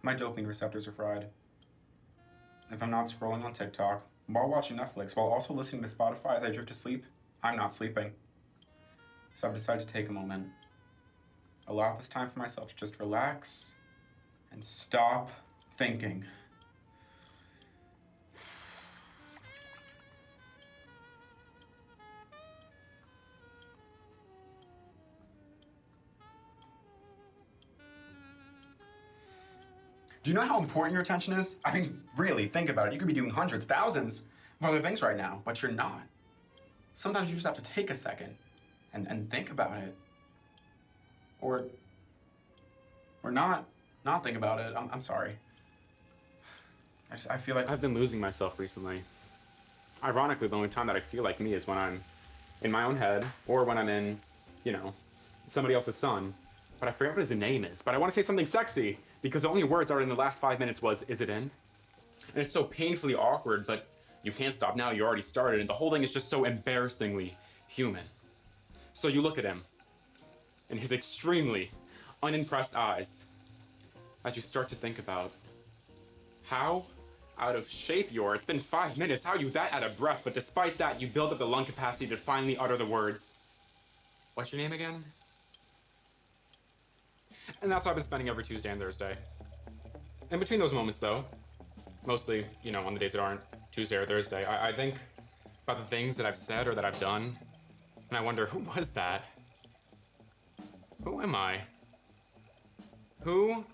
My dopamine receptors are fried. If I'm not scrolling on TikTok, while watching Netflix, while also listening to Spotify as I drift to sleep, I'm not sleeping. So I've decided to take a moment, allow this time for myself to just relax and stop thinking. Do you know how important your attention is? I mean, really, think about it. You could be doing hundreds, thousands of other things right now, but you're not. Sometimes you just have to take a second and think about it. Or not think about it. I'm sorry. I feel like I've been losing myself recently. Ironically, the only time that I feel like me is when I'm in my own head or when I'm in, somebody else's son. But I forget what his name is. But I want to say something sexy because the only words are in the last 5 minutes was, "Is it in?" And it's so painfully awkward, but you can't stop now. You already started. And the whole thing is just so embarrassingly human. So you look at him in his extremely unimpressed eyes as you start to think about how out of shape you are. It's been 5 minutes. How are you that out of breath? But despite that, you build up the lung capacity to finally utter the words, "What's your name again?" And that's what I've been spending every Tuesday and Thursday. In between those moments, though, mostly, on the days that aren't Tuesday or Thursday, I think about the things that I've said or that I've done, and I wonder, who was that? Who am I? Who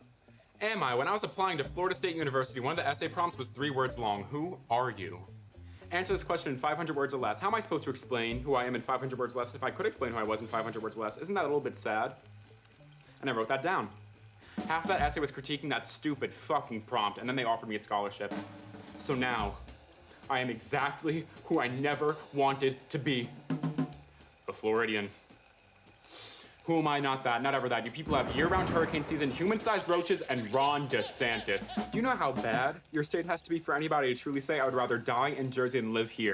am I? When I was applying to Florida State University, one of the essay prompts was 3 words long. Who are you? Answer this question in 500 words or less. How am I supposed to explain who I am in 500 words or less? If I could explain who I was in 500 words or less, isn't that a little bit sad? And I wrote that down. Half of that essay was critiquing that stupid fucking prompt, and then they offered me a scholarship. So now, I am exactly who I never wanted to be. A Floridian. Who am I? Not that, not ever that. You people have year-round hurricane season, human-sized roaches, and Ron DeSantis. Do you know how bad your state has to be for anybody to truly say, "I would rather die in Jersey than live here"?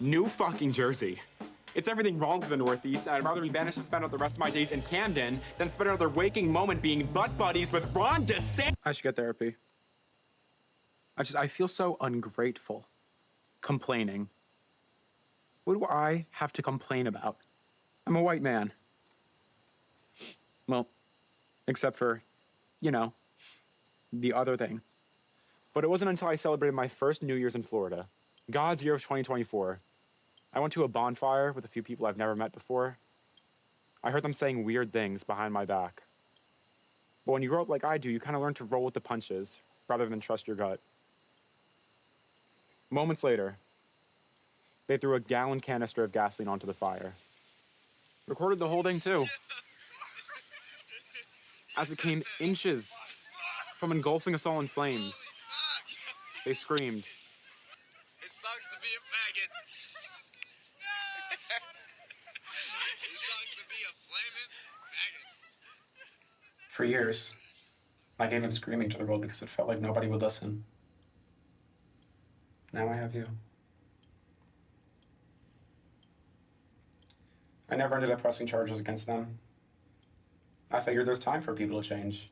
New fucking Jersey. It's everything wrong with the Northeast, and I'd rather be banished to spend out the rest of my days in Camden than spend another waking moment being butt buddies with Ron DeSantis. I should get therapy. I feel so ungrateful. Complaining. What do I have to complain about? I'm a white man. Well, except for, the other thing. But it wasn't until I celebrated my first New Year's in Florida, God's year of 2024. I went to a bonfire with a few people I've never met before. I heard them saying weird things behind my back. But when you grow up like I do, you kind of learn to roll with the punches rather than trust your gut. Moments later, they threw a gallon canister of gasoline onto the fire. Recorded the whole thing too. As it came inches from engulfing us all in flames, they screamed, "It sucks to be a faggot. It sucks to be a flaming faggot." For years, I gave in screaming to the world because it felt like nobody would listen. Now I have you. I never ended up pressing charges against them. I figured there's time for people to change.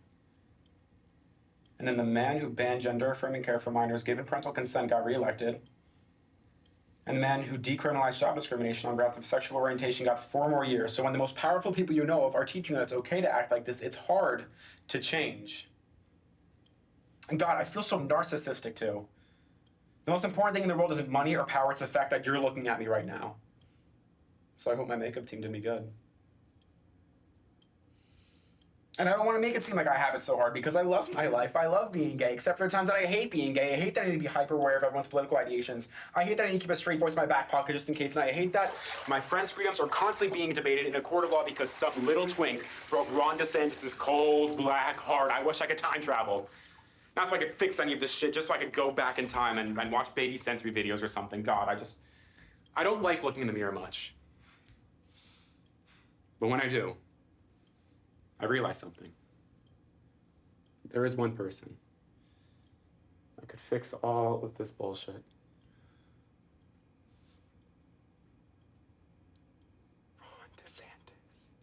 And then the man who banned gender-affirming care for minors, given parental consent, got reelected. And the man who decriminalized job discrimination on grounds of sexual orientation got 4 more years. So when the most powerful people you know of are teaching that it's okay to act like this, it's hard to change. And God, I feel so narcissistic too. The most important thing in the world isn't money or power, it's the fact that you're looking at me right now. So I hope my makeup team did me good. And I don't want to make it seem like I have it so hard because I love my life. I love being gay, except for the times that I hate being gay. I hate that I need to be hyper aware of everyone's political ideations. I hate that I need to keep a straight voice in my back pocket just in case. And I hate that my friends' freedoms are constantly being debated in a court of law because some little twink broke Ron DeSantis' cold, black heart. I wish I could time travel. Not so I could fix any of this shit, just so I could go back in time and watch baby sensory videos or something. God, I don't like looking in the mirror much. But when I do, I realize something. There is one person that could fix all of this bullshit. Ron DeSantis.